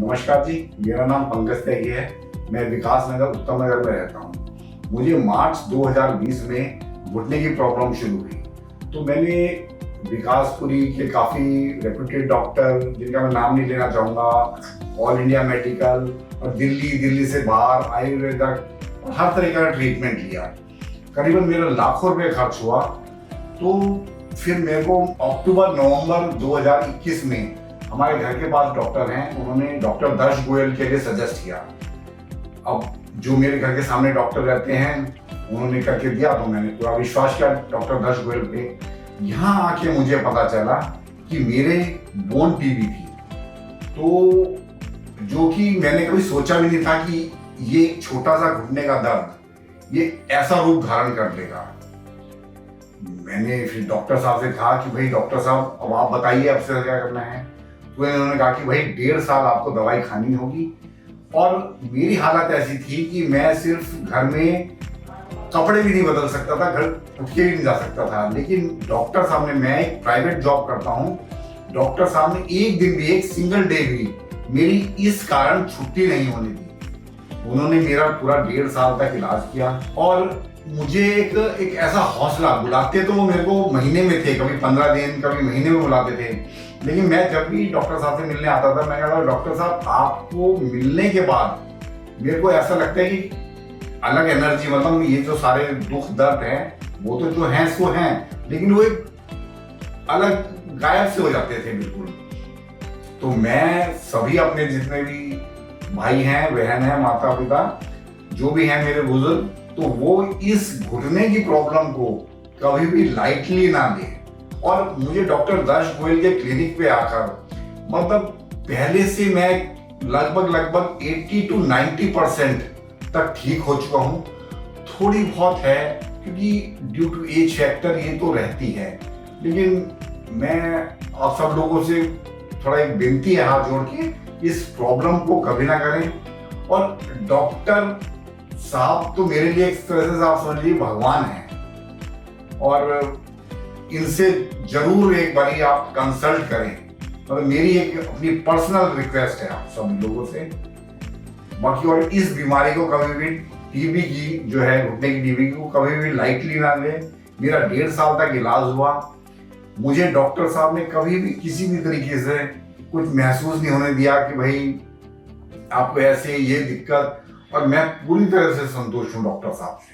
नमस्कार जी, मेरा नाम पंकज त्यागी है। मैं विकास नगर उत्तम नगर में रहता हूँ। मुझे मार्च 2020 में घुटने की प्रॉब्लम शुरू हुई, तो मैंने विकासपुरी के काफ़ी रेप्यूटेड डॉक्टर, जिनका मैं नाम नहीं लेना चाहूँगा, ऑल इंडिया मेडिकल और दिल्ली से बाहर आयुर्वेदिक और हर तरह का ट्रीटमेंट लिया। करीबन मेरा लाखों रुपये खर्च हुआ। तो फिर मेरे को अक्टूबर-नवंबर 2021 में हमारे घर के पास डॉक्टर हैं, उन्होंने डॉक्टर दर्श गोयल के लिए सजेस्ट किया। अब जो मेरे घर के सामने डॉक्टर रहते हैं, उन्होंने करके दिया, तो मैंने पूरा विश्वास किया डॉक्टर दर्श गोयल पे। यहाँ आके मुझे पता चला कि मेरे बोन टीबी थी, तो जो कि मैंने कभी सोचा भी नहीं था कि ये छोटा सा घुटने का दर्द ये ऐसा रूप धारण कर लेगा। मैंने फिर डॉक्टर साहब से कहा कि भाई डॉक्टर साहब, अब आप बताइए अब से क्या करना है। तो इन्होंने कहा कि भाई 1.5 साल आपको दवाई खानी होगी। और मेरी हालत ऐसी थी कि मैं सिर्फ घर में कपड़े भी नहीं बदल सकता था, घर उठ के भी नहीं जा सकता था। लेकिन डॉक्टर साहब ने, मैं एक प्राइवेट जॉब करता हूँ, डॉक्टर साहब ने एक दिन भी, एक सिंगल डे भी मेरी इस कारण छुट्टी नहीं होने दी। उन्होंने मेरा पूरा 1.5 साल तक इलाज किया और मुझे एक ऐसा हौसला, बुलाते तो वो मेरे को महीने में थे, कभी 15 दिन, कभी महीने में बुलाते थे। लेकिन मैं जब भी डॉक्टर साहब से मिलने आता था, मैं कहता डॉक्टर साहब, आपको मिलने के बाद मेरे को ऐसा लगता है कि अलग एनर्जी, मतलब ये जो सारे दुख दर्द हैं वो तो जो हैं सो हैं, लेकिन वो एक अलग गायब से हो जाते थे बिल्कुल। तो मैं सभी अपने जितने भी भाई हैं, बहन हैं, माता पिता जो भी हैं मेरे बुजुर्ग, तो वो इस घुटने की प्रॉब्लम को कभी भी लाइटली ना लें। और मुझे डॉक्टर दर्श गोयल के क्लिनिक पे आकर, मतलब पहले से मैं लगभग 80 to 90% तक ठीक हो चुका हूँ। थोड़ी बहुत है, क्योंकि ड्यू टू एज फैक्टर ये तो रहती है, लेकिन मैं आप सब लोगों से थोड़ा एक विनती है हाथ जोड़ के, इस प्रॉब्लम को कभी ना करें। और डॉक्टर साहब तो मेरे लिए एक तरह से आप समझ लीजिए भगवान हैं, और इनसे जरूर एक बारी आप कंसल्ट करें। मतलब मेरी एक अपनी पर्सनल रिक्वेस्ट है आप सब लोगों से। बाकी और इस बीमारी को कभी भी, टीबी की जो है, घुटने की टीबी को कभी भी लाइटली ना लें। मेरा 1.5 साल तक इलाज हुआ। मुझे डॉक्टर साहब ने कभी भी किसी भी तरीके से कुछ महसूस नहीं होने दिया कि भाई आपको ऐसे ये दिक्कत, और मैं पूरी तरह से संतुष्ट हूँ डॉक्टर साहब से।